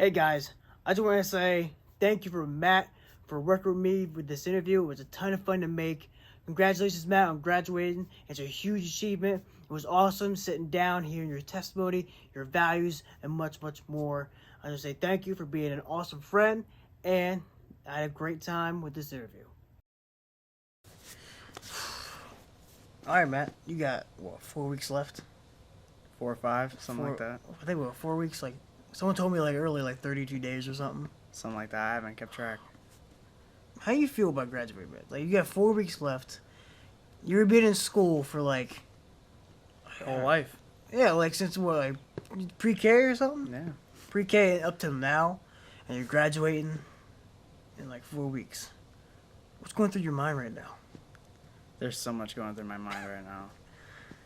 Hey guys, I just want to say thank you for Matt for working with me with this interview. It was a ton of fun to make. Congratulations, Matt, on graduating. It's a huge achievement. It was awesome sitting down, hearing your testimony, your values, and much, much more. I just say thank you for being an awesome friend, and I had a great time with this interview. All right, Matt, you got, 4 weeks left? 4 or 5, something like that. I think 4 weeks, someone told me early, 32 days or something. Something like that. I haven't kept track. How do you feel about graduating, man? You got 4 weeks left. You've been in school for Whole life. yeah, since pre-K or something? Yeah. Pre-K up till now, and you're graduating in 4 weeks. What's going through your mind right now? There's so much going through my mind right now.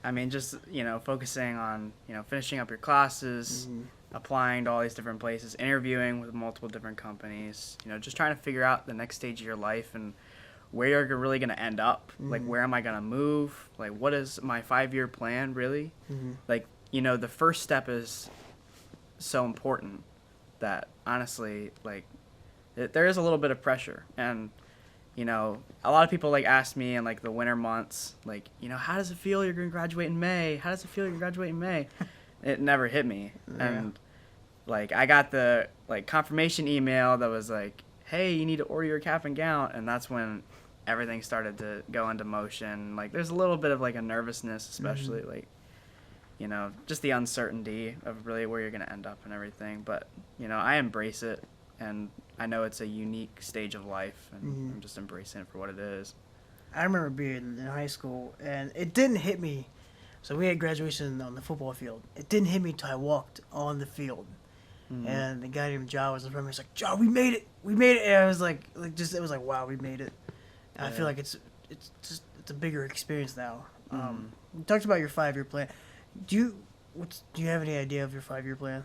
I mean, just, focusing on, finishing up your classes, applying to all these different places, interviewing with multiple different companies, just trying to figure out the next stage of your life and where you're really going to end up. Where am I going to move? What is my 5-year plan, really? The first step is so important that, honestly, there is a little bit of pressure. And, a lot of people ask me in the winter months, how does it feel you're going to graduate in May? How does it feel you're going to graduate in May? It never hit me. Yeah. And I got the confirmation email that was hey, you need to order your cap and gown, and that's when everything started to go into motion. There's a little bit of a nervousness, especially just the uncertainty of really where you're going to end up and everything. But I embrace it, and I know it's a unique stage of life, and I'm just embracing it for what it is. I remember being in high school, and it didn't hit me. So we had graduation on the football field. It didn't hit me until I walked on the field. And the guy named John was in front of me. He's like, "John, we made it! We made it!" And I was it was wow, we made it. And I feel like it's a bigger experience now. You talked about your 5-year plan. Do you have any idea of your 5-year plan?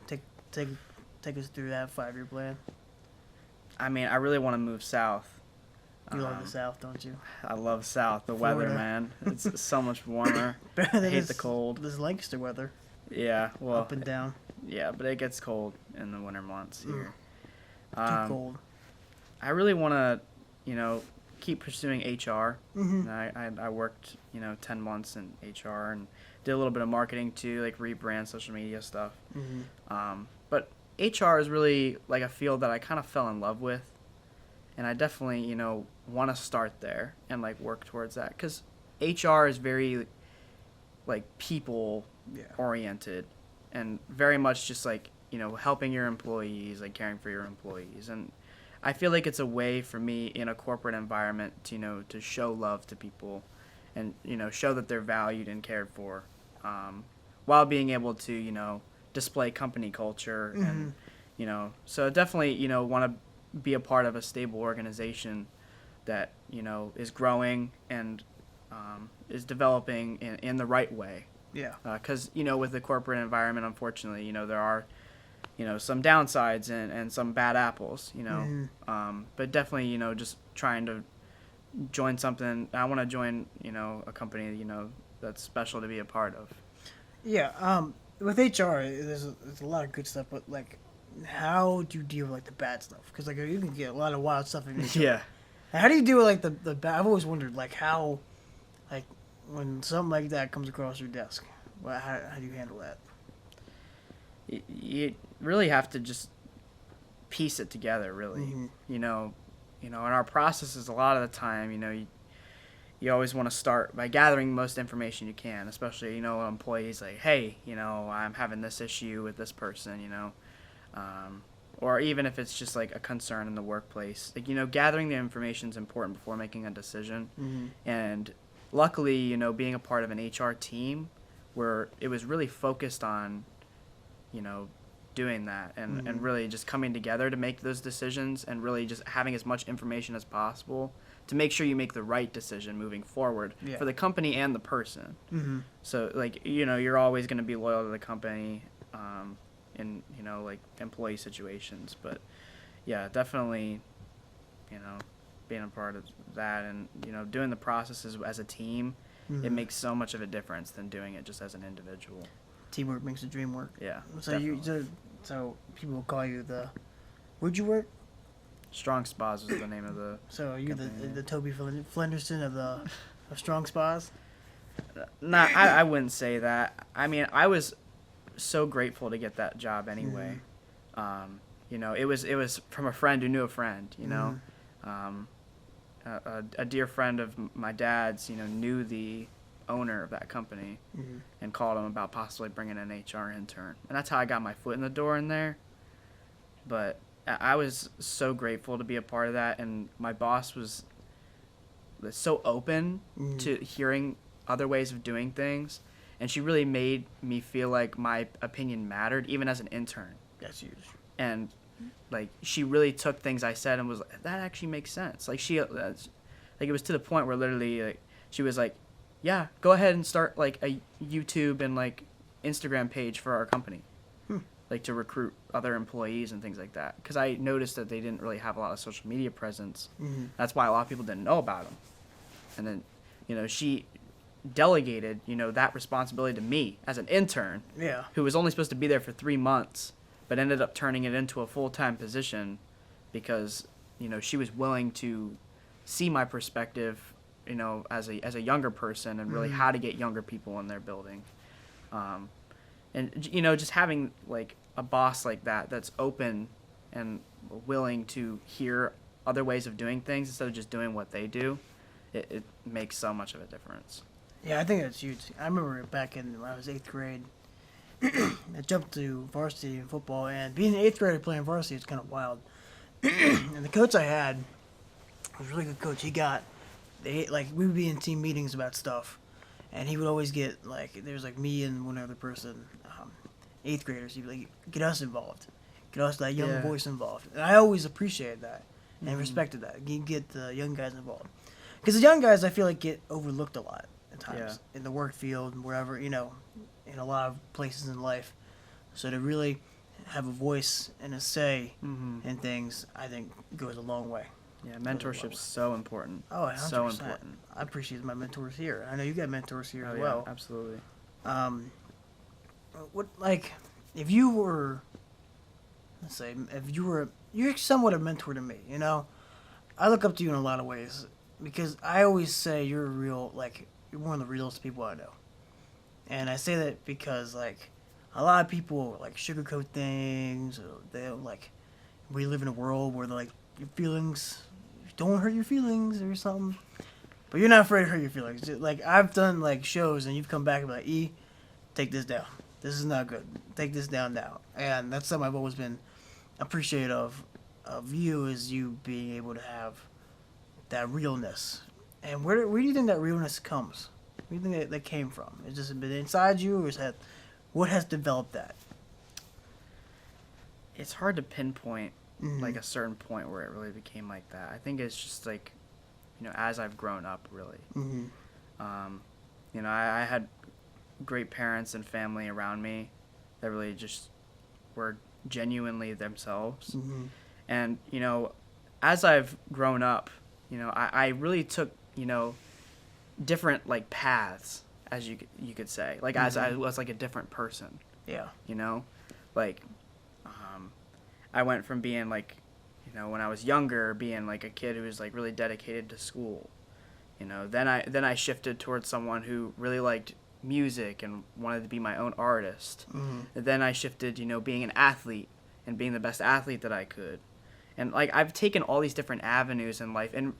Take us through that 5-year plan. I mean, I really want to move south. You love the South, don't you? I love South. The Florida. weather, man. It's so much warmer. I hate the cold. This Lancaster weather. Yeah, well. Up and down. Yeah, but it gets cold in the winter months here. Too cold. I really want to, keep pursuing HR. I worked, 10 months in HR and did a little bit of marketing too, rebrand, social media stuff. But HR is really a field that I kind of fell in love with, and I definitely want to start there and work towards that, because HR is very people oriented and very much just helping your employees, caring for your employees. And I feel it's a way for me in a corporate environment to to show love to people and show that they're valued and cared for, while being able to display company culture. And so definitely want to be a part of a stable organization that is growing and is developing in the right way. Yeah. Because with the corporate environment, unfortunately, there are some downsides and some bad apples. But definitely just trying to join something. I want to join a company that's special to be a part of. Yeah. With HR, there's a lot of good stuff, but how do you deal with the bad stuff? Because you can get a lot of wild stuff in HR. Yeah. How do you deal with the bad? I've always wondered how, when something like that comes across your desk, how do you handle that? You really have to just piece it together, really. In our processes, a lot of the time, you always want to start by gathering the most information you can, especially, employees hey, I'm having this issue with this person, or even if it's just a concern in the workplace. Gathering the information is important before making a decision. And luckily, being a part of an HR team where it was really focused on, doing that and really just coming together to make those decisions and really just having as much information as possible to make sure you make the right decision moving forward for the company and the person. So, you're always going to be loyal to the company in, employee situations. But, yeah, definitely, being a part of that and, doing the processes as a team, it makes so much of a difference than doing it just as an individual. Teamwork makes the dream work. Yeah, So So people will call you where'd you work? Strong Spas was the name of the. So you're company, yeah. the Toby Flenderson of Strong Spas. Nah, I wouldn't say that. I mean, I was so grateful to get that job anyway. It was from a friend who knew a friend. A dear friend of my dad's, knew the owner of that company and called him about possibly bringing an HR intern. And that's how I got my foot in the door in there. But I was so grateful to be a part of that. And my boss was so open to hearing other ways of doing things. And she really made me feel like my opinion mattered, even as an intern. That's huge. And like she really took things I said and was like, that actually makes sense. Like it was to the point where literally like she was like, yeah, go ahead and start like a YouTube and like Instagram page for our company, like to recruit other employees and things like that. Because I noticed that they didn't really have a lot of social media presence. That's why a lot of people didn't know about them. And then, she delegated, that responsibility to me as an intern, who was only supposed to be there for 3 months, but ended up turning it into a full-time position because, she was willing to see my perspective, as a younger person and really how to get younger people in their building. And, just having, like, a boss like that that's open and willing to hear other ways of doing things instead of just doing what they do, it makes so much of a difference. Yeah, I think that's huge. I remember back when I was 8th grade, I jumped to varsity in football, and being an 8th grader playing varsity is kind of wild. And the coach I had was a really good coach. We would be in team meetings about stuff, and he would always get, there's me and one other person, 8th graders. He'd be like, get us involved. Get us, that young voice involved. And I always appreciated that and respected that. Get the young guys involved. Because the young guys, I feel like, get overlooked a lot at times in the work field and wherever, in a lot of places in life. So to really have a voice and a say in things, I think goes a long way. Yeah, mentorship's so important. Oh, 100%. So important. I appreciate my mentors here. I know you got mentors here as yeah, well. Absolutely. If you were, you're somewhat a mentor to me, I look up to you in a lot of ways because I always say you're you're one of the realest people I know. And I say that because, a lot of people, sugarcoat things, or they we live in a world where your feelings, don't hurt your feelings or something. But you're not afraid to hurt your feelings. I've done, shows, and you've come back and be like, E, take this down. This is not good. Take this down now. And that's something I've always been appreciative of you, is you being able to have that realness. And where do you think that realness comes? Where do you think that came from? Is this been inside you, or what has developed that? It's hard to pinpoint a certain point where it really became like that. I think it's just as I've grown up, really. I had great parents and family around me that really just were genuinely themselves. And as I've grown up, I really took different paths, as you could say, as I was a different person. I went from being when I was younger, being a kid who was really dedicated to school. Then I shifted towards someone who really liked music and wanted to be my own artist. And then I shifted, being an athlete and being the best athlete that I could. And I've taken all these different avenues in life, and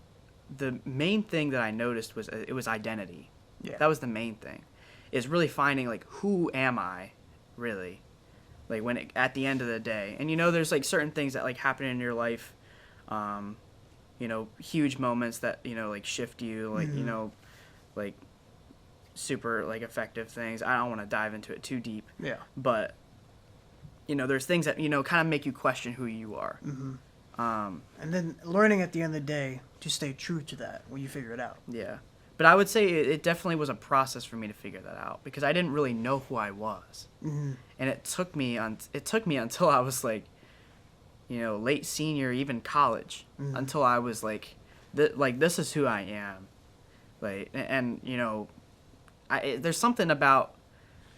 the main thing that I noticed was it was identity. Yeah. That was the main thing. Is really finding who am I really? At the end of the day. And there's certain things that happen in your life, huge moments that shift you, super effective things. I don't want to dive into it too deep. Yeah. But there's things that kind of make you question who you are. And then learning at the end of the day to stay true to that when you figure it out. Yeah. But I would say it definitely was a process for me to figure that out, because I didn't really know who I was. And it took me until I was late senior, even college, until I was this is who I am. There's something about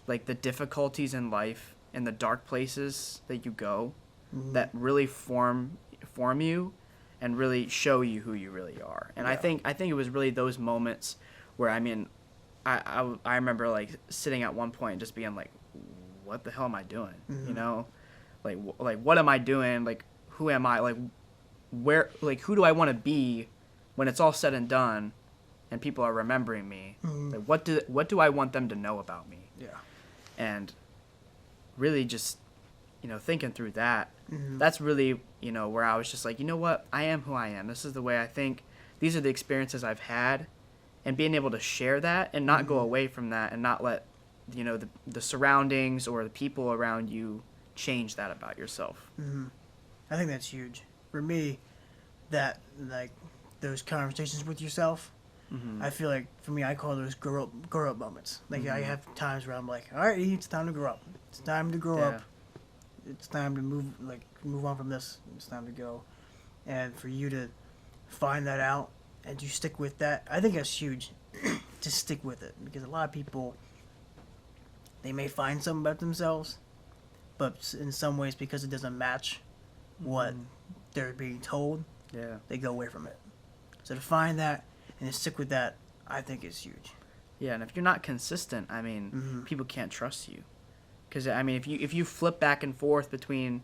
the difficulties in life and the dark places that you go Mm-hmm. that really form you and really show you who you really are. And Yeah. I think it was really those moments where, I mean, I remember like sitting at one point and just being like, what the hell am I doing? Mm-hmm. You know, like what am I doing? Like, who am I? Like, where, like, who do I want to be when it's all said and done and people are remembering me? Mm-hmm. Like, what do I want them to know about me? Yeah. And really just, thinking through that, Mm-hmm. that's really, where I was just like, you know what? I am who I am. This is the way I think. These are the experiences I've had. And being able to share that and not go away from that and not let, the surroundings or the people around you change that about yourself. Mm-hmm. I think that's huge. For me, that, like, those conversations with yourself, Mm-hmm. I feel like, for me, I call those grow up moments. Like, I Mhm. have times where I'm like, all right, it's time to grow up. It's time to grow up. It's time to move on from this. It's time to go. And for you to find that out and you stick with that, I think that's huge. To stick with it, because a lot of people, they may find something about themselves, but in some ways, because it doesn't match what Mhm. they're being told, Yeah. they go away from it. So to find that and to stick with that, I think is huge. Yeah, and if you're not consistent, I mean, Mhm. people can't trust you. Because, I mean, if you flip back and forth between,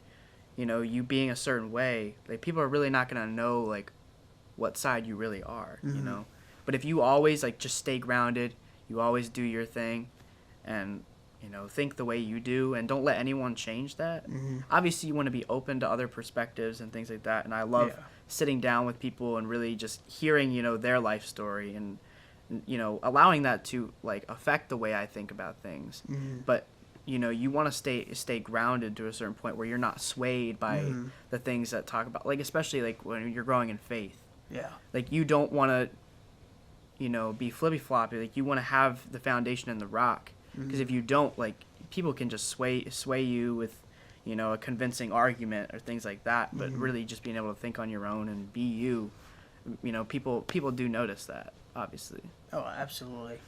you being a certain way, like, people are really not going to know, like, what side you really are, Mhm. But if you always, like, just stay grounded, you always do your thing, and, think the way you do, and don't let anyone change that. Mhm. Obviously, you want to be open to other perspectives and things like that, and I love Yeah. sitting down with people and really just hearing, their life story and, allowing that to, like, affect the way I think about things. Mhm. But, you want to stay grounded to a certain point where you're not swayed by Mhm. the things that talk about, like, especially, like, when you're growing in faith. Yeah. Like, you don't want to, be flippy-floppy. Like, you want to have the foundation in the rock. Because if you don't, like, people can just sway you with, a convincing argument or things like that. But really just being able to think on your own and be you, people do notice that, obviously. Oh, absolutely.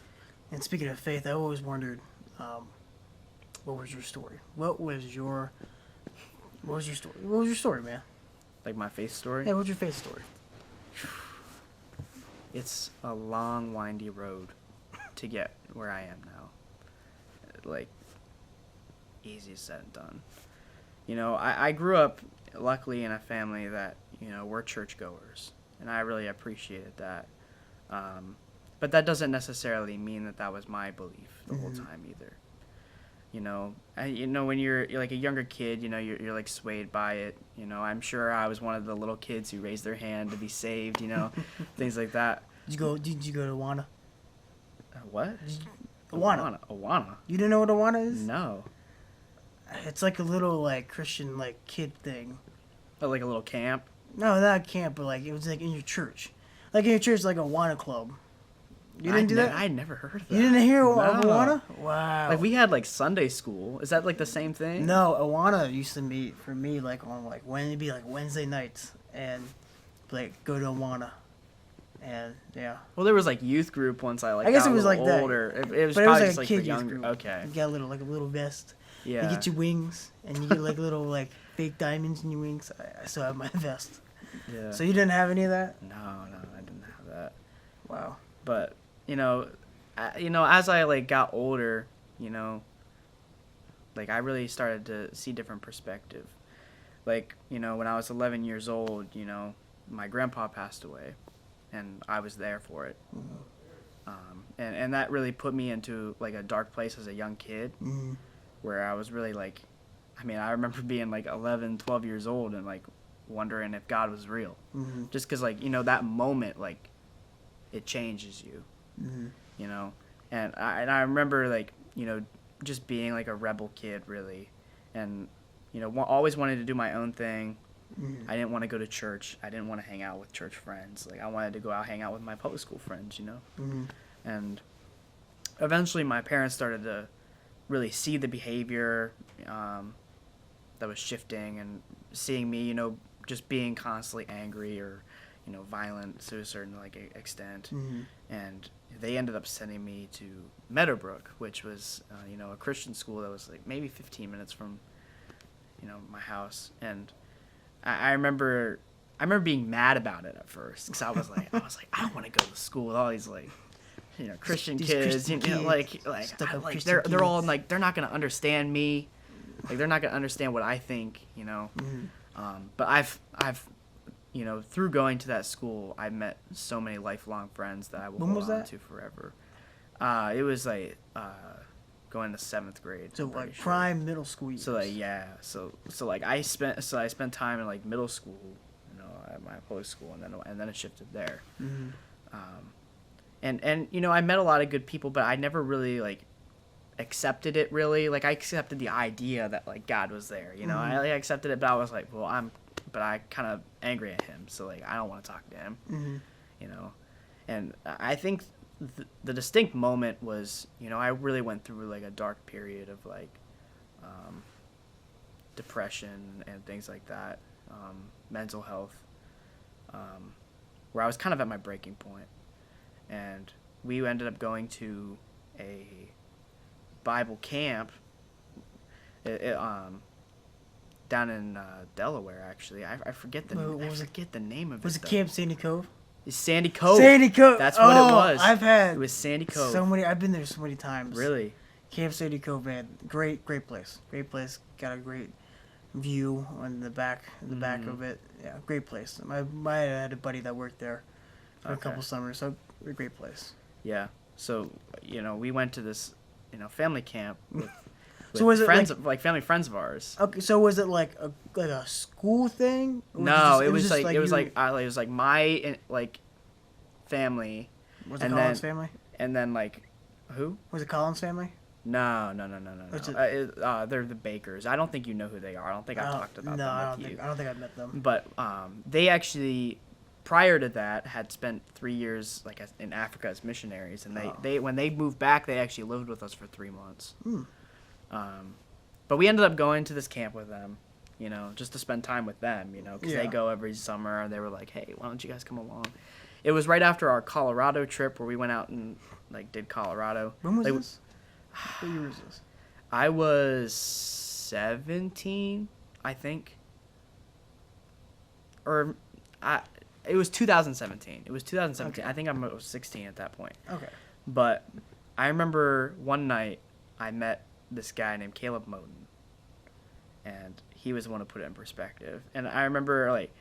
And speaking of faith, I always wondered, what was your story? What was your story? What was your story, man? Like, my faith story. Yeah, what's your faith story? It's a long, windy road to get where I am now. Like, easy said and done. I grew up, luckily, in a family that, we're churchgoers, and I really appreciated that. But that doesn't necessarily mean that was my belief the whole time either. When you're like a younger kid, you're like swayed by it. I'm sure I was one of the little kids who raised their hand to be saved, things like that. Did you go to Awana? What? Awana. Awana? You didn't know what Awana is? No. It's like a little, like, Christian, like, kid thing. Oh, like a little camp? No, not a camp, but, like, it was, like, in your church. Like, in your church, like, a Awana club. You didn't do that? I'd never heard of that. You didn't hear of No. Awana? Wow. Like, we had, like, Sunday school. Is that, like, the same thing? No, Awana used to meet, for me, like, on, like, when it'd be, like, Wednesday nights. And, like, go to Awana. And, yeah. Well, there was, like, youth group once I I guess got it was a little like that. older. It was But it was probably like just, a like, kid for youth younger. group. Okay. You got a little vest. Yeah. You get your wings, and you get, like, little, like, fake diamonds in your wings. I still have my vest. Yeah. So you didn't have any of that? No, I didn't have that. Wow. But, as I, like, got older, like, I really started to see different perspective. Like, when I was 11 years old, my grandpa passed away, and I was there for it. And that really put me into, like, a dark place as a young kid, where I was really, like, I remember being, like, 11, 12 years old and, like, wondering if God was real. Just because, like, that moment, like, it changes you, And I remember, like, just being, like, a rebel kid, really. And, always wanted to do my own thing. I didn't want to go to church. I didn't want to hang out with church friends. Like, I wanted to go out hang out with my public school friends, And eventually my parents started to really see the behavior that was shifting and seeing me, just being constantly angry or, violent to a certain like extent, Mm-hmm. and they ended up sending me to Meadowbrook, which was a Christian school that was like maybe 15 minutes from my house, and I remember being mad about it at first because I was like I don't want to go to school with all these like Christian These kids, Christian kids. Stuck-up like Christian they're all kids. like they're not gonna understand me, like they're not gonna understand what I think, Mm-hmm. But I've through going to that school, I met so many lifelong friends that I will When hold was on that? to forever. It was like going to 7th grade. So I'm pretty like sure. prime middle school years. So like so like I spent time in like middle school, at my public school, and then it shifted there. Mm-hmm. And I met a lot of good people, but I never really like accepted it really. Like I accepted the idea that like God was there, Mm-hmm. I like, accepted it, but I was like, well, I kind of angry at him, so like I don't want to talk to him, Mm-hmm. And I think the distinct moment was, I really went through like a dark period of like depression and things like that, mental health, where I was kind of at my breaking point, and we ended up going to a Bible camp down in Delaware. Actually, I forget the What I was it? forget the name of Was it. it Camp Sandy Cove? It's Sandy Cove. Sandy Cove. That's what it was. I've had It was Sandy Cove. so many. I've been there so many times. Really? Camp Sandy Cove, man. Great place. Great place. Got a great view on the back Mm-hmm. of it. Yeah, great place. I had a buddy that worked there for a Okay. couple summers. So a great place. Yeah. So we went to this family camp with So was it friends like family friends of ours. Okay, so was it like a school thing? Or No, it it was just like it was you- like my like family, Was it and Collins then- family? and then like who? Was it Collins family? No. What's They're the Bakers. I don't think you know who they are. I don't think I've talked about them with you. I don't think I've met them. But they actually, prior to that, had spent 3 years like in Africa as missionaries, and they when they moved back, they actually lived with us for 3 months. Hmm. But we ended up going to this camp with them, just to spend time with them, because Yeah. they go every summer, and they were like, hey, why don't you guys come along? It was right after our Colorado trip where we went out and like did Colorado. When was Like, this? What year was this? I was 17, I think. It was 2017. It was 2017. Okay. I think I was 16 at that point. Okay. But I remember one night I met this guy named Caleb Moten, and he was the one who put it in perspective. And I remember like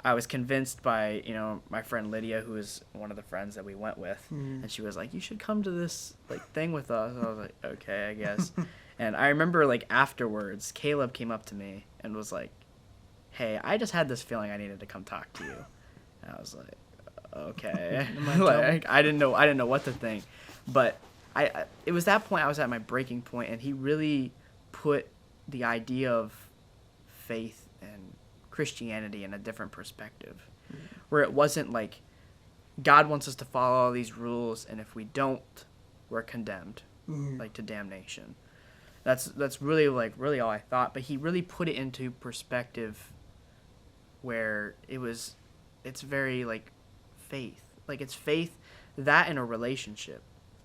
I was convinced by my friend Lydia, who was one of the friends that we went with, and she was like, "You should come to this like thing with us." And I was like, "Okay, I guess." And I remember like afterwards, Caleb came up to me and was like, "Hey, I just had this feeling I needed to come talk to you." And I was like, "Okay." Am I in Like I didn't know what to think, but it was that point I was at my breaking point, and he really put the idea of faith and Christianity in a different perspective, where it wasn't like God wants us to follow all these rules, and if we don't, we're condemned, like to damnation. That's really all I thought. But he really put it into perspective, where it's very like faith, like it's faith, that in a relationship.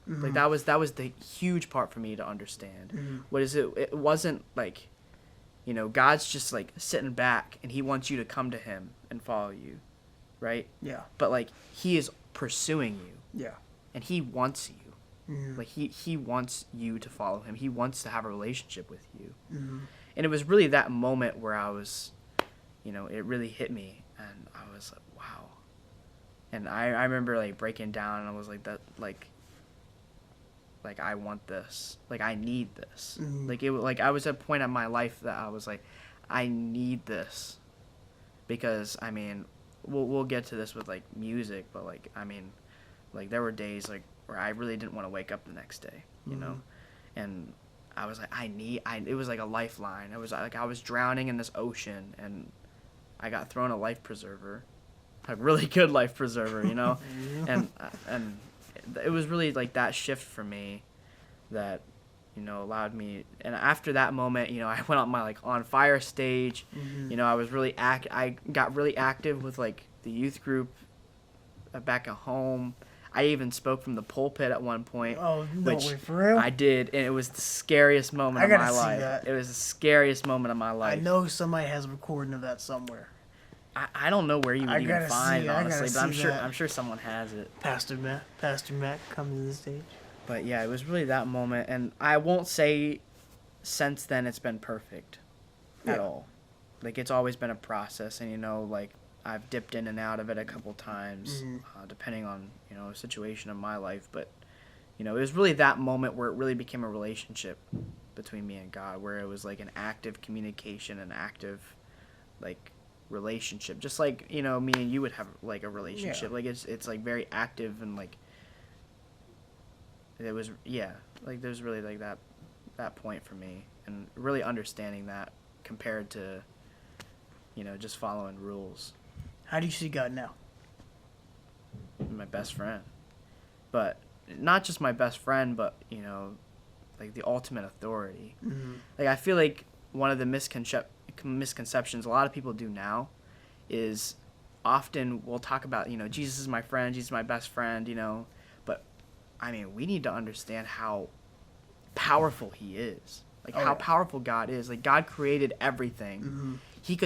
Like that was the huge part for me to understand. What is it? It wasn't like, God's just like sitting back and he wants you to come to him and follow you, right? Yeah. But like he is pursuing you, Yeah. and he wants you. Like he wants you to follow him. He wants to have a relationship with you. And it was really that moment where I was, it really hit me, and I was like, wow. And I remember like breaking down, and I was like, that like I want this, like I need this. Like I was at a point in my life that I was like, I need this, because I mean, we'll get to this with like music, but like I mean, like there were days like where I really didn't want to wake up the next day, and I was like, it was like a lifeline. I was drowning in this ocean, and I got thrown a life preserver, a really good life preserver, and it was really like that shift for me that allowed me. And after that moment, I went on my like on fire stage. I was really I got really active with like the youth group back at home. I even spoke from the pulpit at one point. Oh, no which way, for real? I did, and it was the scariest moment of my life. It was the scariest moment of my life. I know somebody has a recording of that somewhere. I don't know where you would even find it, honestly, but I'm sure someone has it. Pastor Matt, come to the stage. But yeah, it was really that moment, and I won't say since then it's been perfect at all. Like, it's always been a process, and like I've dipped in and out of it a couple times, depending on a situation in my life. But it was really that moment where it really became a relationship between me and God, where it was like an active communication, an active like relationship, just like me and you would have like a relationship. Like it's like very active, and like it was like there's really like that point for me, and really understanding that compared to just following rules. How do you see God now? My best friend, but not just my best friend, but like the ultimate authority. Like, I feel like one of the misconceptions a lot of people do now is often we'll talk about Jesus is my friend, Jesus is my best friend, but I mean, we need to understand how powerful he is, like how powerful God is. Like, God created everything. He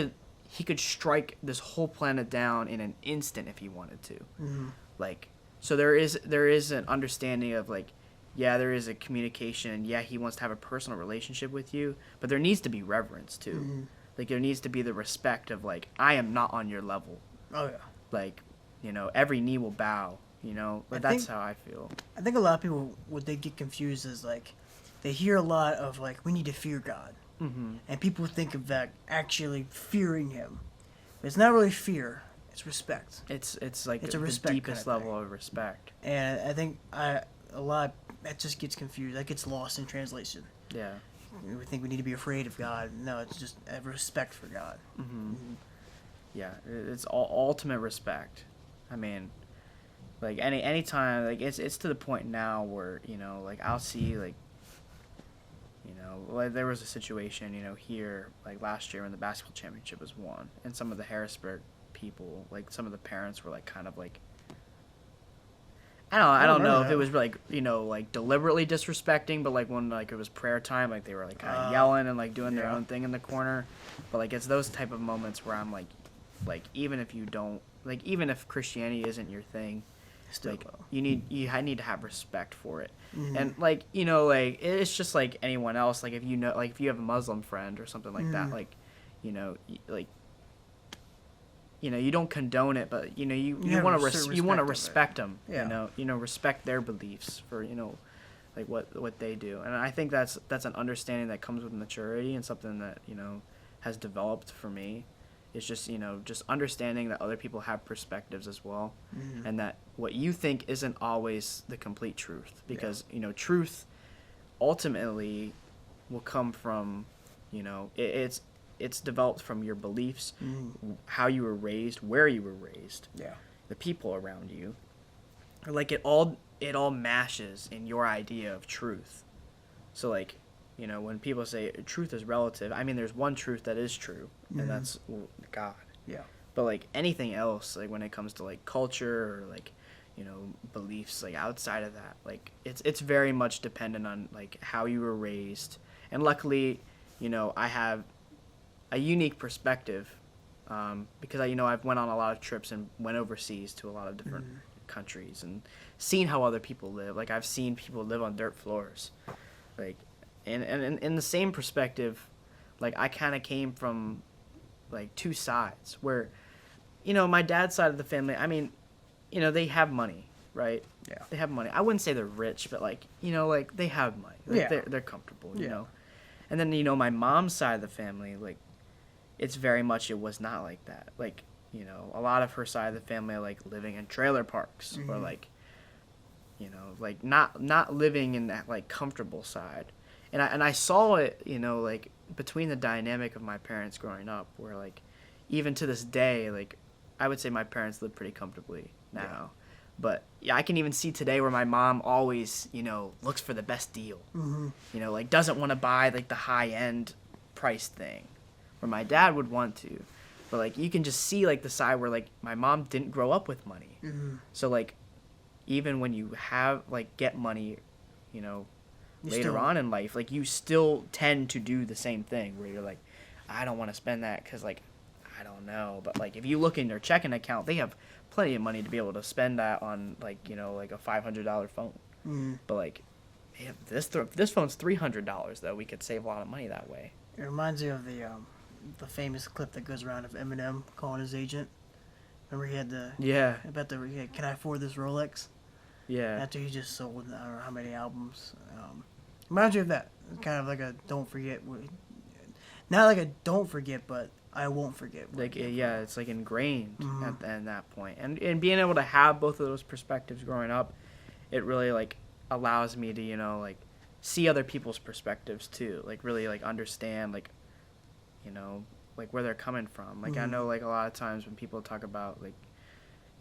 could strike this whole planet down in an instant if he wanted to. Like, so there is an understanding of like, there is a communication, and he wants to have a personal relationship with you, but there needs to be reverence too. Like, there needs to be the respect of like, I am not on your level. Like, every knee will bow, but that's how I feel. I think a lot of people, what they get confused is like, they hear a lot of like, we need to fear God. And people think of that actually fearing him. But it's not really fear, it's respect. It's like it's the deepest kind of level of respect. And I think a lot, that just gets confused. That gets lost in translation. Yeah. We think we need to be afraid of God. No, it's just a respect for God. Yeah, it's ultimate respect. I mean, like any time, like it's to the point now where like I'll see like like there was a situation here like last year when the basketball championship was won, and some of the Harrisburg people, like some of the parents were like kind of like, I don't know if it was like like deliberately disrespecting, but like when like it was prayer time, like they were like kind of yelling and like doing their own thing in the corner. But like it's those type of moments where I'm like even if you don't like, even if Christianity isn't your thing, Still, like I need to have respect for it. And like like it's just like anyone else. Like if if you have a Muslim friend or something like that, like like you don't condone it, but you want to respect them. Respect their beliefs for like what they do. And I think that's an understanding that comes with maturity, and something that has developed for me. It's just just understanding that other people have perspectives as well, and that what you think isn't always the complete truth, because truth ultimately will come from it's developed from your beliefs, how you were raised, where you were raised, the people around you. Like it all mashes in your idea of truth. So like when people say truth is relative, I mean, there's one truth that is true, and that's God. Yeah. But like anything else, like when it comes to like culture or like beliefs, like outside of that, like it's very much dependent on like how you were raised. And luckily, I have a unique perspective, because I've went on a lot of trips and went overseas to a lot of different countries and seen how other people live. Like I've seen people live on dirt floors, like. And in the same perspective, like I kind of came from like two sides where, my dad's side of the family, I mean, they have money, right? Yeah. They have money. I wouldn't say they're rich, but like, like they have money. Like they're comfortable, you know? And then, my mom's side of the family, like it's very much, it was not like that. Like, a lot of her side of the family, like living in trailer parks or like, like not living in that like comfortable side. And I saw it, like between the dynamic of my parents growing up, where like even to this day, like I would say my parents live pretty comfortably now. But I can even see today where my mom always, looks for the best deal. Like doesn't want to buy like the high end price thing, where my dad would want to. But like you can just see like the side where like my mom didn't grow up with money. Mm-hmm. So like even when you have like get money, you know, later on in life, like you still tend to do the same thing where you're like, I don't want to spend that because like I don't know. But like if you look in their checking account, they have plenty of money to be able to spend that on like, you know, like a $500 phone. Mm-hmm. But like if this phone's $300 though, we could save a lot of money that way. It reminds me of the famous clip that goes around of Eminem calling his agent. Remember he had can I afford this Rolex? Yeah. After he just sold I don't know how many albums. Reminds me of that. Kind of like a don't forget. Not like a don't forget, but I won't forget. Like it's like ingrained Mm-hmm. at that point. And being able to have both of those perspectives growing up, it really like allows me to, you know, like see other people's perspectives too. Like really like understand like, you know, like where they're coming from. Like I know like a lot of times when people talk about like,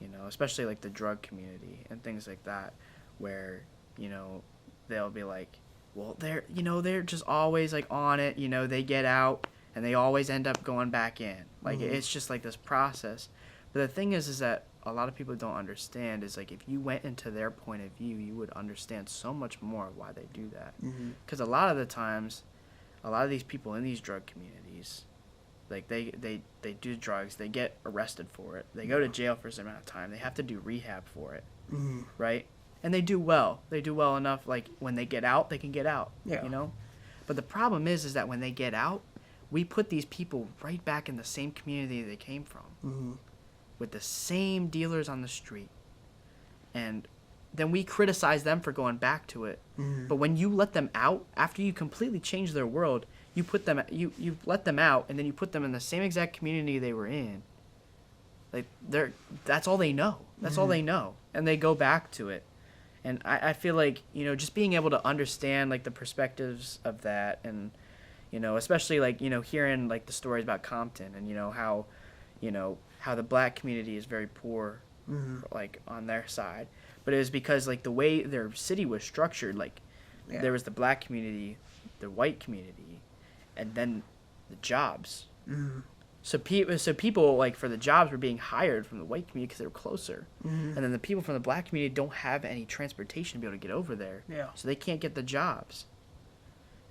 you know, especially like the drug community and things like that, where, you know, they'll be like, well, they're just always like on it, you know, they get out and they always end up going back in. Like it's just like this process. But the thing is that a lot of people don't understand is like if you went into their point of view, you would understand so much more of why they do that. Because a lot of the times, a lot of these people in these drug communities, like they do drugs, they get arrested for it, they go to jail for some amount of time, they have to do rehab for it, right? And they do well enough, like when they get out, they can get out, you know? But the problem is that when they get out, we put these people right back in the same community they came from, with the same dealers on the street, and then we criticize them for going back to it. But when you let them out, after you completely change their world, you let them out, and then you put them in the same exact community they were in. Like that's all they know. That's all they know, and they go back to it. And I feel like, you know, just being able to understand like the perspectives of that, and, you know, especially like, you know, hearing like the stories about Compton and, you know, how the black community is very poor, like on their side. But it was because like the way their city was structured, like there was the black community, the white community, and then the jobs. So people like for the jobs were being hired from the white community because they were closer, and then the people from the black community don't have any transportation to be able to get over there. So they can't get the jobs.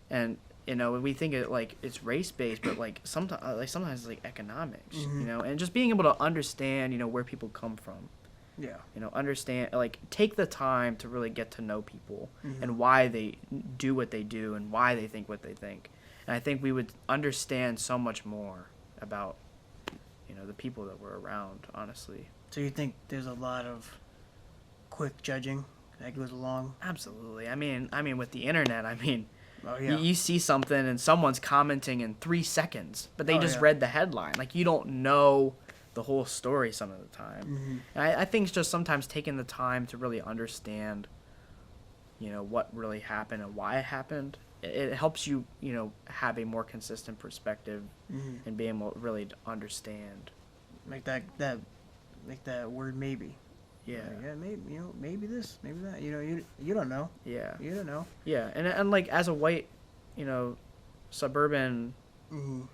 And you know, we think it like it's race based, but like sometimes it's like economics, you know, and just being able to understand, you know, where people come from. You know, understand, like, take the time to really get to know people and why they do what they do and why they think what they think. And I think we would understand so much more about, you know, the people that we're around, honestly. So you think there's a lot of quick judging that goes along? Absolutely. I mean, with the internet, Oh, yeah. you see something and someone's commenting in 3 seconds, but they just read the headline. Like, you don't know the whole story some of the time. And I think it's just sometimes taking the time to really understand, you know, what really happened and why it happened. It helps you, you know, have a more consistent perspective and be able to really understand. Like that word maybe. Yeah. Like, maybe, you know, maybe this, maybe that. You know, you don't know. Yeah. You don't know. Yeah, and like as a white, you know, suburban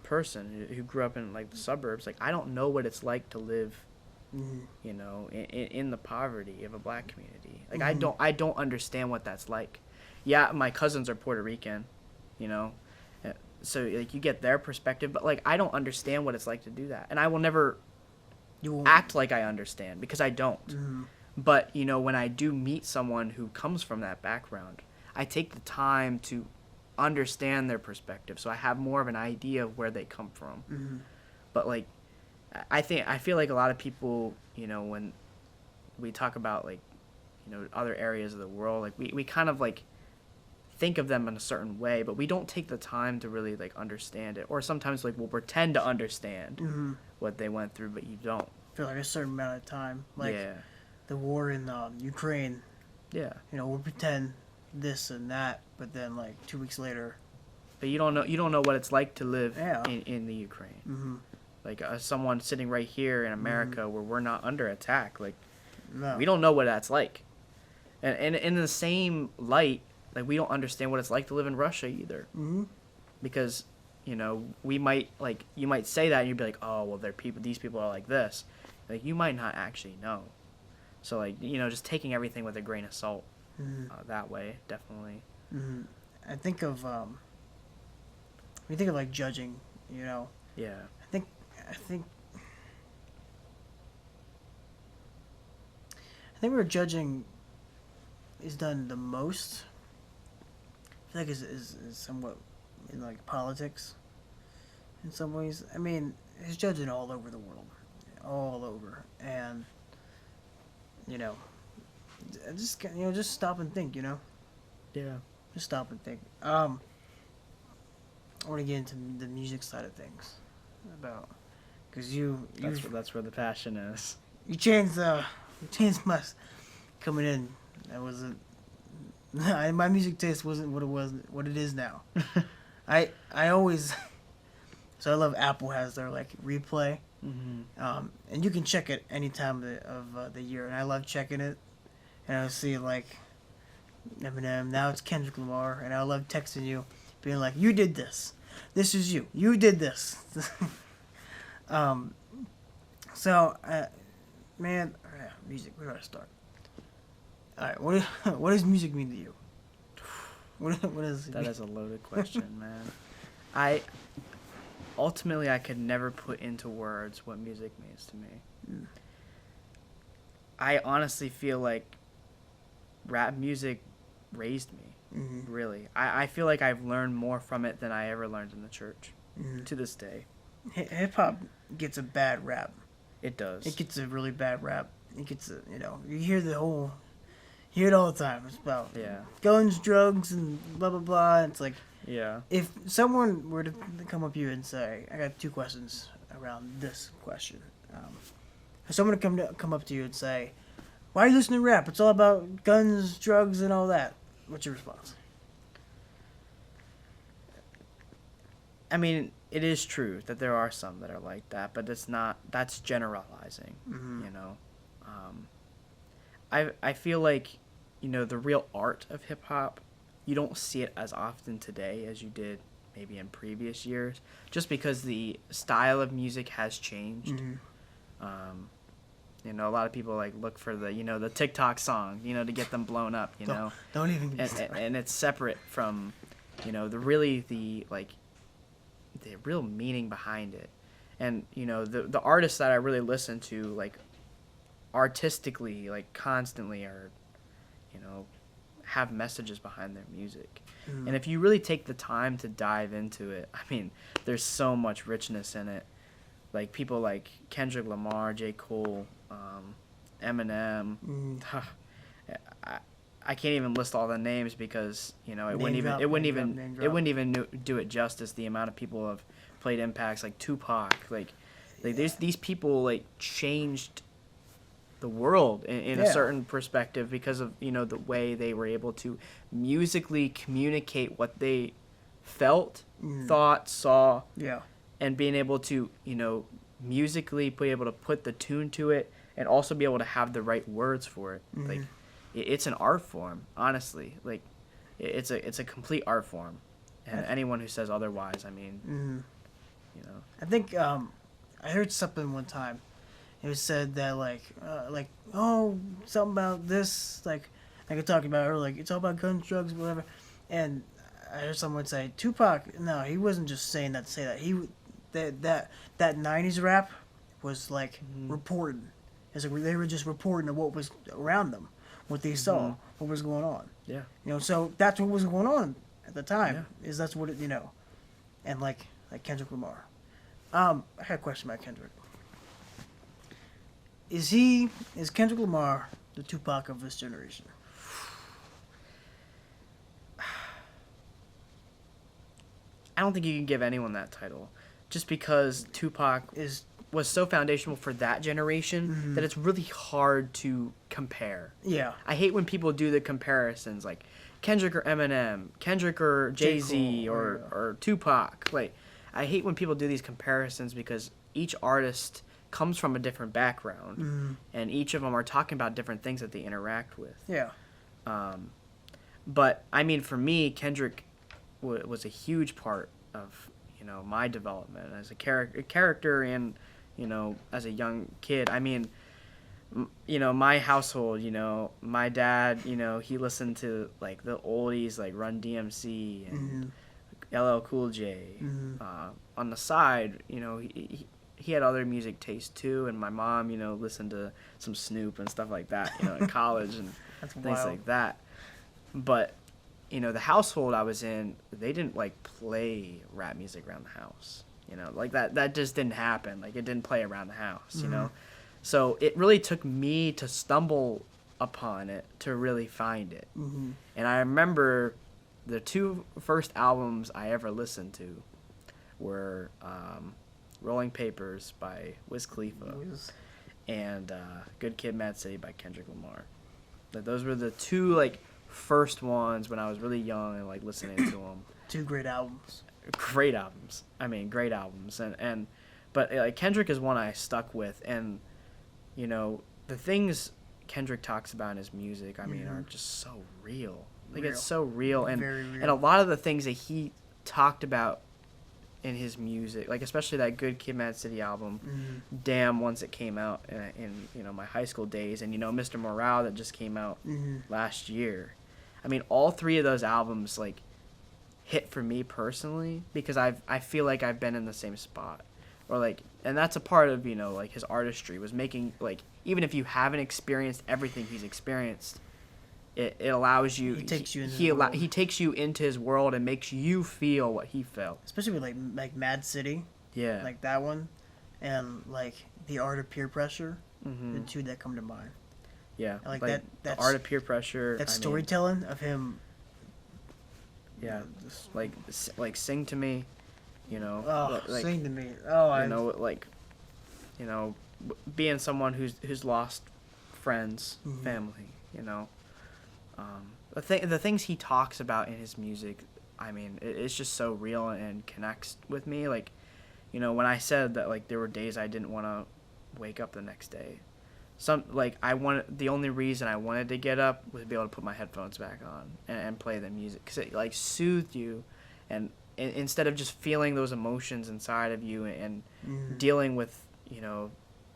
person who grew up in like the suburbs, like I don't know what it's like to live, you know, in the poverty of a black community. Like I don't understand what that's like. Yeah, my cousins are Puerto Rican, you know, so like you get their perspective, but like I don't understand what it's like to do that, and I will never act like I understand because I don't. But you know, when I do meet someone who comes from that background, I take the time to understand their perspective, so I have more of an idea of where they come from. But like I feel like a lot of people, you know, when we talk about like, you know, other areas of the world, like we kind of like think of them in a certain way, but we don't take the time to really like understand it, or sometimes like we'll pretend to understand what they went through, but you don't For like a certain amount of time, like the war in Ukraine. You know, we'll pretend this and that, but then like 2 weeks later. But you don't know what it's like to live in the Ukraine. Like someone sitting right here in America where we're not under attack, like we don't know what that's like. And in the same light, like we don't understand what it's like to live in Russia either. Because, you know, we might like you might say that and you'd be like, oh well, these people are like this, like you might not actually know. So like, you know, just taking everything with a grain of salt, that way definitely. I think of when you think of like judging, you know. Yeah. I think where judging is done the most, I feel like is somewhat in like politics in some ways. I mean, it's judging all over the world, all over, and you know, just stop and think, you know, Yeah. just stop and think. I want to get into the music side of things, because That's where the passion is. you changed my coming in. That wasn't my music taste wasn't what it is now. I always so I love Apple has their like replay, and you can check it any time of the year, and I love checking it, and I'll see like Eminem. Now it's Kendrick Lamar, and I love texting you, being like, "You did this. This is you. You did this." So man, music. Where do I start? All right, what does music mean to you? What is That is a loaded question, man. Ultimately I could never put into words what music means to me. I honestly feel like rap music raised me. Really, I feel like I've learned more from it than I ever learned in the church. To this day, hip hop gets a bad rap. it does. It gets a really bad rap. It gets you hear it all the time. It's about guns, drugs, and blah blah blah. It's like if someone were to come up to you and say, "I got two questions around this question," if someone would come up to you and say, "Why are you listening to rap? It's all about guns, drugs, and all that." What's your response? I mean, it is true that there are some that are like that, but that's generalizing, you know. I feel like, you know, the real art of hip hop, you don't see it as often today as you did maybe in previous years, just because the style of music has changed. You know, a lot of people like look for the TikTok song, to get them blown up, know. Don't even get me started. And it's separate from, the real meaning behind it. And, the artists that I really listen to, like, artistically, like, constantly are, have messages behind their music. And if you really take the time to dive into it, I mean, there's so much richness in it. Like, people like Kendrick Lamar, J. Cole, Eminem. I can't even list all the names because, it wouldn't even do it justice, the amount of people have played impacts, like Tupac. Like these people, like, changed the world in a certain perspective because of, the way they were able to musically communicate what they felt, thought, saw, and being able to, musically be able to put the tune to it and also be able to have the right words for it. Like, it's an art form, honestly. Like, it's a complete art form, and anyone who says otherwise, I mean, I think I heard something one time. It was said that like something about this, like I could talk about, or like it's all about guns, drugs, whatever. And I heard someone say Tupac. No, he wasn't just saying that to say that. That '90s rap was like reporting. It's like they were just reporting of what was around them, what they saw, what was going on. Yeah. So that's what was going on at the time. Yeah. That's what it, and like Kendrick Lamar. I had a question about Kendrick. Is Kendrick Lamar the Tupac of this generation? I don't think you can give anyone that title, just because Tupac was so foundational for that generation that it's really hard to compare. Yeah. I hate when people do the comparisons, like Kendrick or Eminem, Kendrick or Jay-Z or Tupac. Like, I hate when people do these comparisons because each artist comes from a different background, and each of them are talking about different things that they interact with. Yeah. But I mean, for me, Kendrick was a huge part of my development as a character and, as a young kid. I mean, my household, my dad, he listened to like the oldies like Run DMC and LL Cool J. On the side, he had other music taste too, and my mom, listened to some Snoop and stuff like that, in college and That's things wild. like that. But the household I was in, they didn't like play rap music around the house. Like that just didn't happen. Like it didn't play around the house. So it really took me to stumble upon it to really find it. And I remember the two first albums I ever listened to were Rolling Papers by Wiz Khalifa and Good Kid, Mad City by Kendrick Lamar. Those were the two like first ones when I was really young and like listening to them. Two great albums. Great albums. I mean, great albums. But like Kendrick is one I stuck with, and the things Kendrick talks about in his music, I mean, are just so real. Like it's so real, and Very real. and a lot of the things that he talked about in his music, like especially that Good Kid, Mad City album, Damn, once it came out in my high school days, and Mr. Morale that just came out last year. I mean, all three of those albums like hit for me personally because I feel like I've been in the same spot, or like, and that's a part of like his artistry was making like, even if you haven't experienced everything he's experienced, it allows you. He takes you into he takes you into his world and makes you feel what he felt. Especially with like Mad City. Yeah. Like that one, and like The Art of Peer Pressure. The two that come to mind. Yeah. Like The that's Art of Peer Pressure. That storytelling of him. Yeah. Like Sing to Me. Oh, like, sing to me. Oh, being someone who's lost friends, family. The things he talks about in his music, I mean, it's just so real and connects with me. Like, when I said that, like, there were days I didn't want to wake up the next day. The only reason I wanted to get up was to be able to put my headphones back on and play the music, because it, like, soothed you, and instead of just feeling those emotions inside of you and dealing with,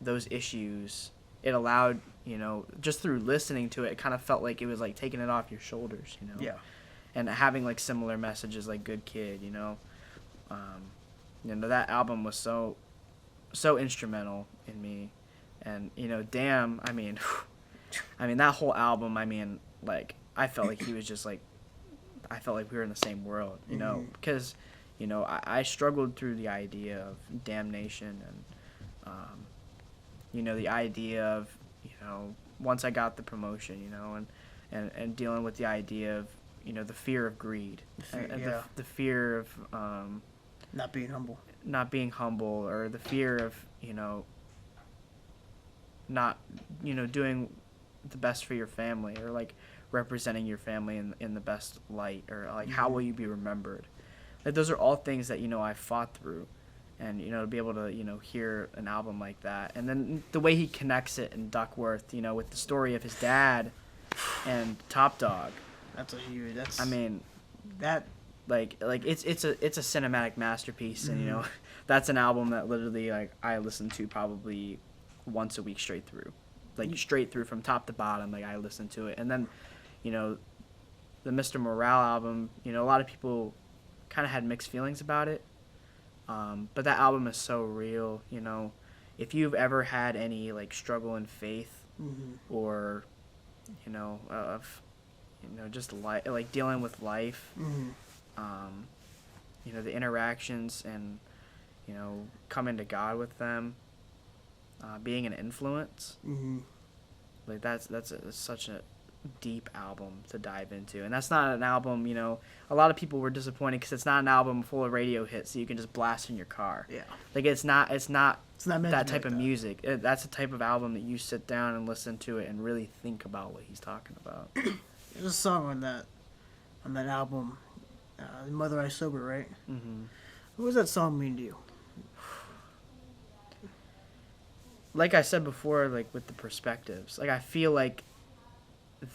those issues, it allowed, just through listening to it, it kind of felt like it was like taking it off your shoulders, Yeah. And having like similar messages like Good Kid, that album was so instrumental in me, and Damn, I mean that whole album, I mean, like I felt like he was just like, I felt like we were in the same world, because I struggled through the idea of damnation and the idea of once I got the promotion, and dealing with the idea of the fear of greed, the fear of not being humble, or the fear of not doing the best for your family, or like representing your family in the best light, or like how will you be remembered. Like those are all things that I fought through, and to be able to hear an album like that, and then the way he connects it in Duckworth, with the story of his dad and Top Dog. That's a huge. That's. I mean, that. Like it's a cinematic masterpiece, and that's an album that literally like I listen to probably once a week straight through, like straight through from top to bottom. Like I listen to it, and then the Mr. Morale album. A lot of people kind of had mixed feelings about it. But that album is so real, if you've ever had any like struggle in faith, or, of, just like dealing with life, the interactions and, coming to God with them, being an influence, like that's such a deep album to dive into, and that's not an album, a lot of people were disappointed because it's not an album full of radio hits that you can just blast in your car. Yeah. Like it's not meant that to be type like of that. music. That's the type of album that you sit down and listen to it and really think about what he's talking about. There's a song on that album, Mother I Sober, right? What does that song mean to you? Like I said before, like with the perspectives, like I feel like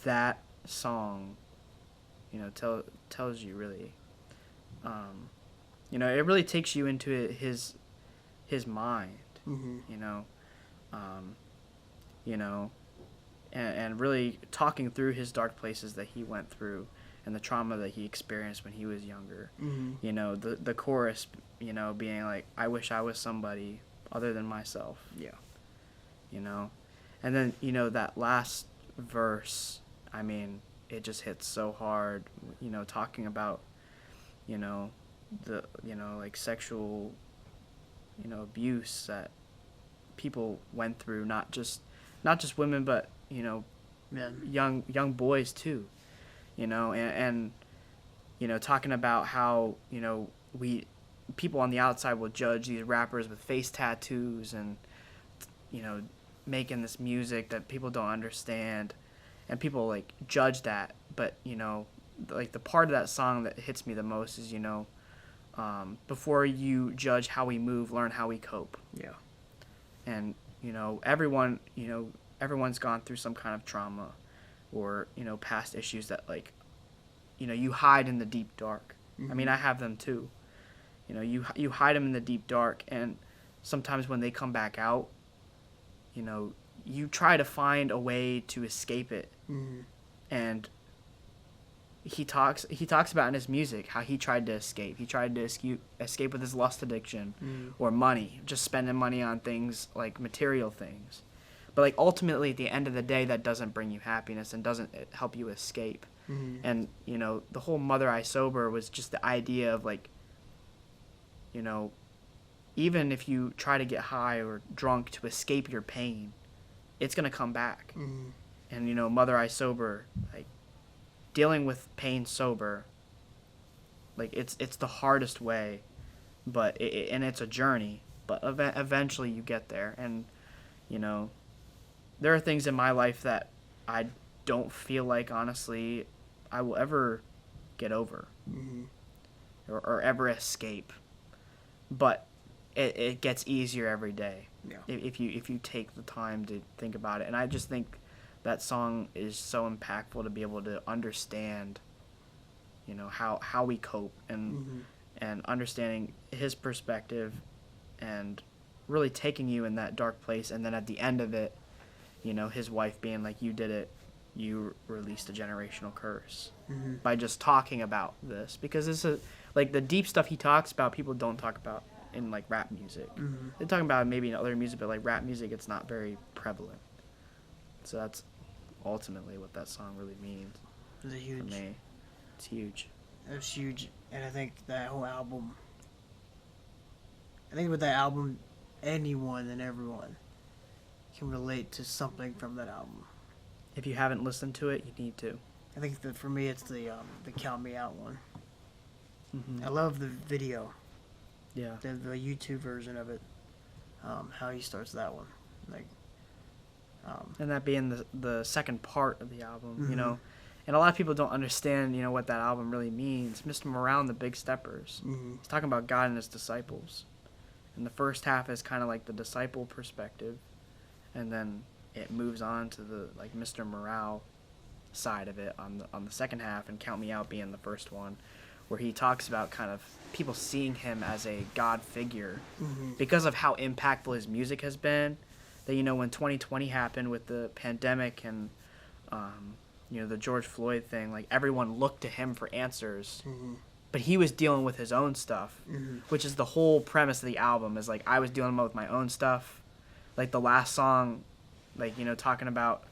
that song, tells you really, you know, it really takes you into his mind, Mm-hmm. you know, um, you know, and really talking through his dark places that he went through and the trauma that he experienced when he was younger. Mm-hmm. You know, the chorus, you know, being like, I wish I was somebody other than myself. Yeah. You know, and then, you know, that last verse, I mean, it just hits so hard, you know, talking about, you know, like sexual, you know, abuse that people went through, not just women, but, you know, Yeah. young boys too, you know, and you know, talking about how, you know, people on the outside will judge these rappers with face tattoos and, you know, making this music that people don't understand, and people like judge that. But, you know, like the part of that song that hits me the most is, you know, before you judge how we move, learn how we cope. Yeah. And, you know, everyone's gone through some kind of trauma or, you know, past issues that, like, you know, you hide in the deep dark. Mm-hmm. I mean, I have them too. You know, you hide them in the deep dark, and sometimes when they come back out, you know, you try to find a way to escape it. Mm-hmm. And he talks about in his music how he tried to escape. He tried to escape with his lust addiction, or money, just spending money on things like material things. But like ultimately at the end of the day, that doesn't bring you happiness and doesn't help you escape. Mm-hmm. And, you know, the whole Mother I Sober was just the idea of, like, you know, even if you try to get high or drunk to escape your pain, it's going to come back. Mm-hmm. And, you know, Mother I Sober, like, dealing with pain sober, like, it's the hardest way, but and it's a journey, but eventually you get there. And, you know, there are things in my life that I don't feel like, honestly, I will ever get over, Mm-hmm. or ever escape. But it gets easier every day. Yeah. If you take the time to think about it. And I just think that song is so impactful to be able to understand, you know, how we cope, and Mm-hmm. and understanding his perspective, and really taking you in that dark place. And then at the end of it, you know, his wife being like, you did it, you released a generational curse, Mm-hmm. by just talking about this. Because this is, like, the deep stuff he talks about, people don't talk about in, like, rap music. Mm-hmm. They're talking about it maybe in other music, but, like, rap music, it's not very prevalent. So that's ultimately what that song really means It was for huge. me. It's huge. It was huge, and I think that whole album. I think with that album, anyone and everyone can relate to something from that album. If you haven't listened to it, you need to. I think that for me, it's the "Count Me Out" one. Mm-hmm. I love the video, Yeah. the YouTube version of it. How he starts that one, like. And that being the second part of the album, Mhm. you know. And a lot of people don't understand, you know, what that album really means. Mr. Morale and the Big Steppers. Mm-hmm. He's talking about God and his disciples. And the first half is kind of like the disciple perspective. And then it moves on to the, like, Mr. Morale side of it on the second half, and Count Me Out being the first one, where he talks about kind of people seeing him as a God figure Mm-hmm. because of how impactful his music has been. That, you know, when 2020 happened with the pandemic and, you know, the George Floyd thing, like, everyone looked to him for answers. Mm-hmm. But he was dealing with his own stuff, Mm-hmm. which is the whole premise of the album, is, like, I was dealing with my own stuff. Like, the last song, like, you know, talking about,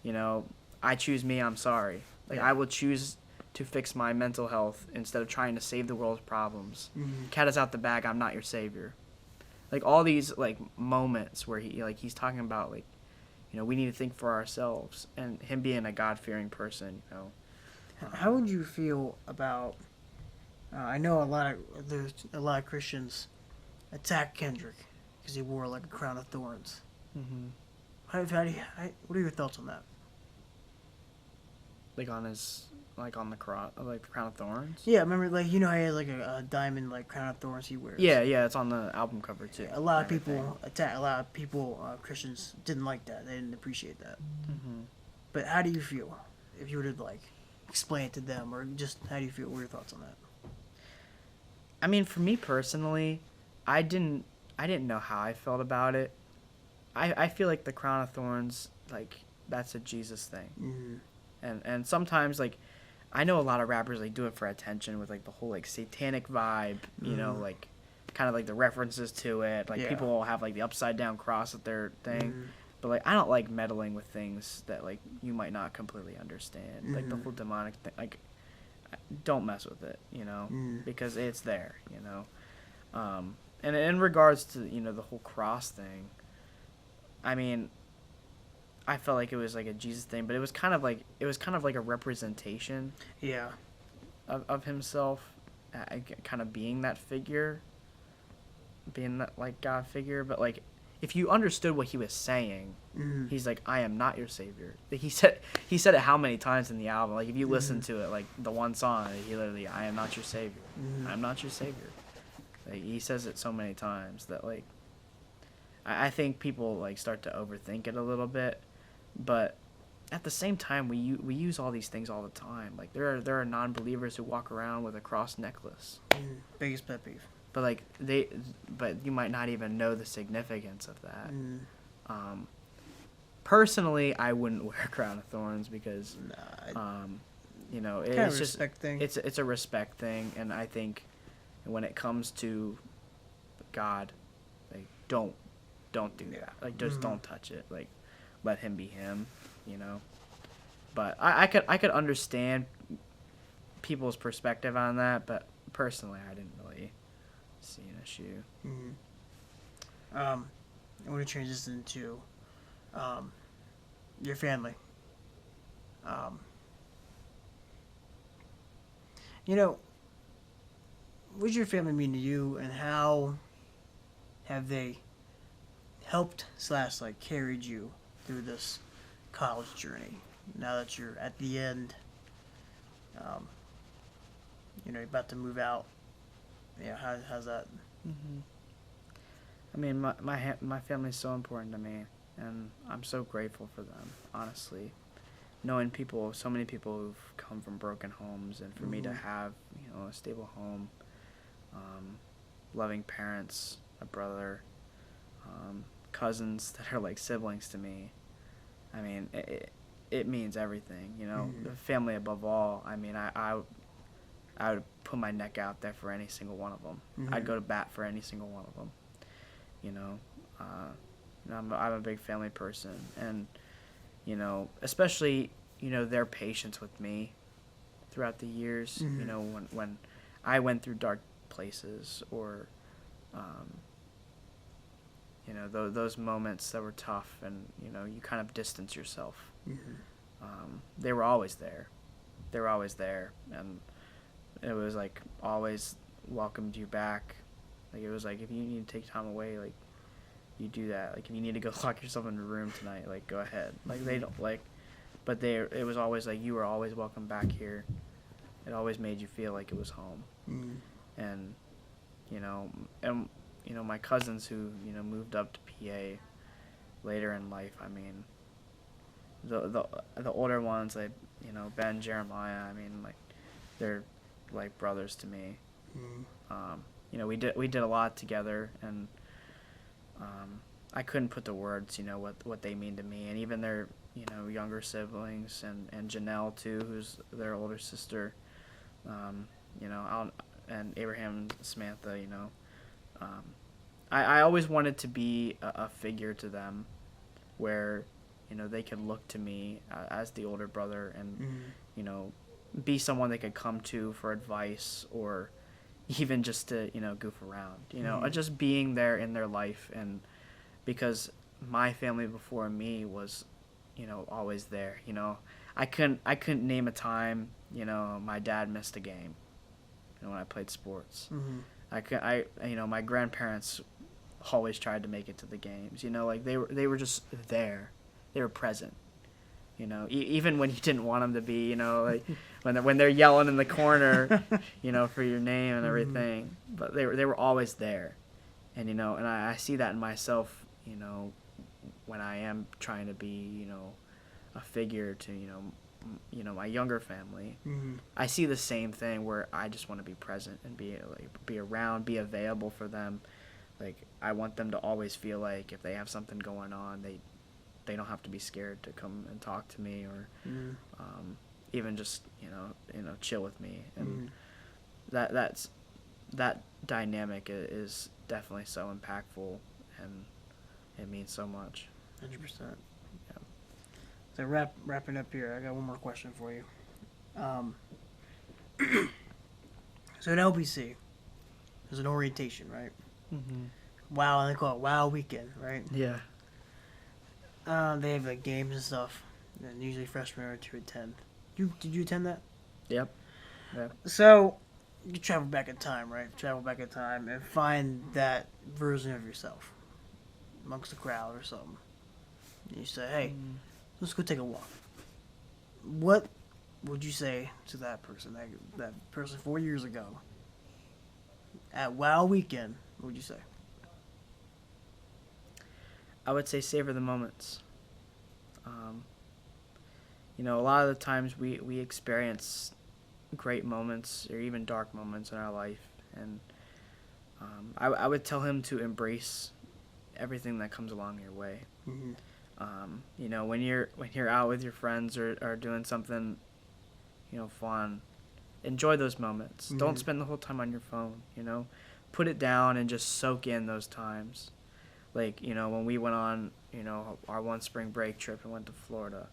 you know, I choose me, I'm sorry. Like, Yeah. I will choose to fix my mental health instead of trying to save the world's problems. Mm-hmm. Cat is out the bag, I'm not your savior. Like, all these, like, moments where he's talking about, like, you know, we need to think for ourselves, and him being a God-fearing person, you know. How would you feel about? I know there's a lot of Christians attack Kendrick because he wore like a crown of thorns. Mm-hmm. What are your thoughts on that? Like, on his, like, on the crown, like, the crown of thorns? Yeah, remember, like, you know how he has like a diamond like crown of thorns he wears. Yeah, it's on the album cover, too. A lot of people Christians didn't like that. They didn't appreciate that. Mm-hmm. But how do you feel if you were to like explain it to them, or just how do you feel? What are your thoughts on that? I mean, for me personally, I didn't know how I felt about it. I feel like the crown of thorns, like, that's a Jesus thing. Mm-hmm. And sometimes, like, I know a lot of rappers, like, do it for attention with, like, the whole, like, satanic vibe, you know, like, kind of like the references to it. Like, people will have, like, the upside down cross at their thing. But, like, I don't like meddling with things that, like, you might not completely understand. Like, the whole demonic thing, like, don't mess with it, you know, because it's there, you know. And in regards to, you know, the whole cross thing, I mean, I felt like it was like a Jesus thing, but it was kind of like a representation Yeah. of himself, kind of being that figure, being that, like, God figure. But, like, if you understood what he was saying, he's like, I am not your savior. He said it how many times in the album? Like, if you listen to it, like, the one song, he literally, I am not your savior. I'm not your savior. Like, he says it so many times that, like, I think people, like, start to overthink it a little bit, but at the same time, we use all these things all the time. Like, there are non-believers who walk around with a cross necklace. Biggest pet peeve. But, like, but you might not even know the significance of that. Personally, I wouldn't wear a crown of thorns because, you know, it's just thing. It's a respect thing, and I think when it comes to God, like, don't do that. Like, just don't touch it. Like, let him be him, you know. But I could understand people's perspective on that, but personally, I didn't really see an issue. I want to transition to your family. You know, what does your family mean to you, and how have they helped / like carried you through this college journey? Now that you're at the end, you know, you're about to move out. Yeah, how's that? I mean, my family's so important to me, and I'm so grateful for them, honestly. Knowing so many people who've come from broken homes, and for me to have, you know, a stable home, loving parents, a brother, cousins that are like siblings to me. I mean, it means everything, you know. Family above all. I mean, I would put my neck out there for any single one of them. I'd go to bat for any single one of them. You know, I'm a big family person, and, you know, especially, you know, their patience with me throughout the years. You know, when I went through dark places, or you know, those moments that were tough, and, you know, you kind of distance yourself. They were always there. They were always there, and it was like always welcomed you back. Like, it was like, if you need to take time away, like, you do that. Like, if you need to go lock yourself in a room tonight, like, go ahead. Like, they don't, like, but it was always like, you were always welcome back here. It always made you feel like it was home. And, you know, my cousins who, you know, moved up to PA later in life, I mean, the older ones, like, you know, Ben, Jeremiah, I mean, like, they're like brothers to me. You know, we did a lot together, and I couldn't put to words, you know, what they mean to me, and even their, you know, younger siblings, and Janelle too, who's their older sister, you know, and Abraham and Samantha, you know. I always wanted to be a figure to them where, you know, they could look to me as the older brother, and, you know, be someone they could come to for advice, or even just to, you know, goof around, you know, just being there in their life. And because my family before me was, you know, always there, you know, I couldn't name a time, you know, my dad missed a game, you know, when I played sports. You know, my grandparents always tried to make it to the games, you know, like, they were just there. They were present, you know, even when you didn't want them to be, you know, like, when they're yelling in the corner, you know, for your name and everything, but they were always there. And, you know, and I see that in myself, you know, when I am trying to be, you know, a figure to, you know, my younger family, Mm-hmm. I see the same thing where I just want to be present and be around, be available for them. Like, I want them to always feel like if they have something going on, they don't have to be scared to come and talk to me, or even just chill with me. And that dynamic is definitely so impactful, and it means so much. 100%. Yeah. So wrapping up here, I got one more question for you. So at LBC, there's an orientation, right? Mm-hmm. Wow, they call it Wow Weekend, right? Yeah. They have like games and stuff, and usually freshmen are to attend. Did you attend that? Yep. Yep. So you travel back in time, right? Travel back in time and find that version of yourself amongst the crowd or something. And you say, "Hey, let's go take a walk." What would you say to that person, that person 4 years ago at Wow Weekend? What would you say? I would say savor the moments. A lot of the times we experience great moments or even dark moments in our life, and I would tell him to embrace everything that comes along your way. Mm-hmm. When you're out with your friends or doing something, fun, enjoy those moments. Mm-hmm. Don't spend the whole time on your phone. Put it down and just soak in those times. Like, when we went on, our one spring break trip and went to Florida,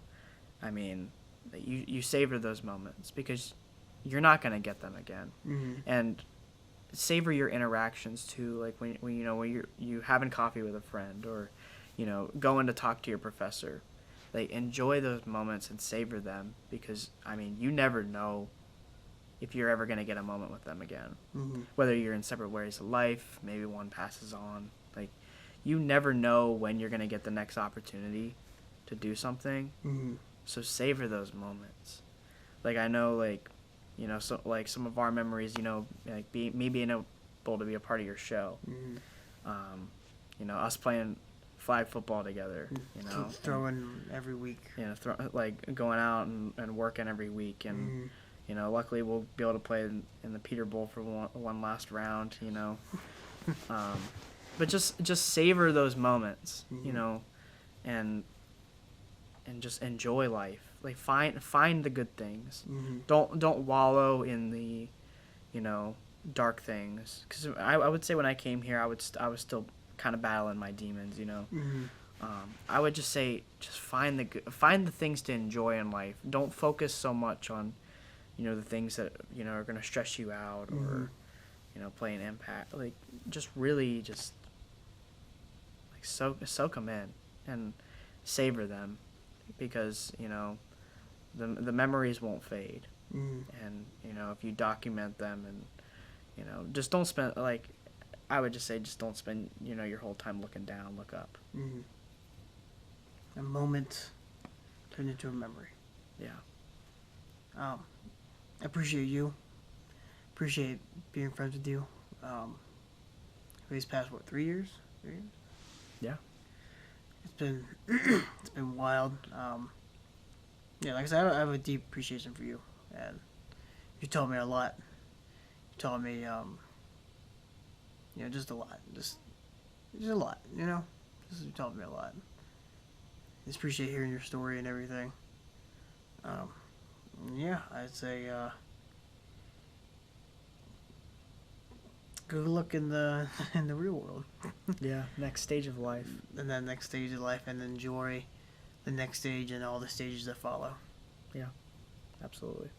I mean, you savor those moments because you're not going to get them again. Mm-hmm. And savor your interactions too, like when you having coffee with a friend, or, going to talk to your professor. Like, enjoy those moments and savor them because, I mean, you never know if you're ever going to get a moment with them again. Mm-hmm. Whether you're in separate ways of life, maybe one passes on. Like, you never know when you're going to get the next opportunity to do something. Mm-hmm. So savor those moments. Like, I know, so like some of our memories, like me being able to be a part of your show. Mm-hmm. Us playing flag football together. Throwing every week. Like going out and working every week, and luckily we'll be able to play in the Peter Bowl for one last round. But just savor those moments, and just enjoy life. Like, find the good things. Mm-hmm. Don't wallow in the, dark things. Because I would say when I came here, I was still kind of battling my demons. Mm-hmm. I would just say find the things to enjoy in life. Don't focus so much on, the things that are gonna stress you out, or play an impact. Like, just really just like soak them in and savor them, because the memories won't fade. Mm-hmm. And if you document them, and just don't spend, like, I would just say, just don't spend your whole time looking down. Look up. Mm-hmm. A moment turned into a memory. Yeah. I appreciate you. Appreciate being friends with you. For these past 3 years? 3 years? Yeah. It's been wild. Yeah, like I said, I have a deep appreciation for you, and you taught me a lot. You taught me, just a lot, just a lot, Just you taught me a lot. Just appreciate hearing your story and everything. Yeah, I'd say good luck in the real world. Yeah. Next stage of life. And then next stage of life, and enjoy the next stage and all the stages that follow. Yeah. Absolutely.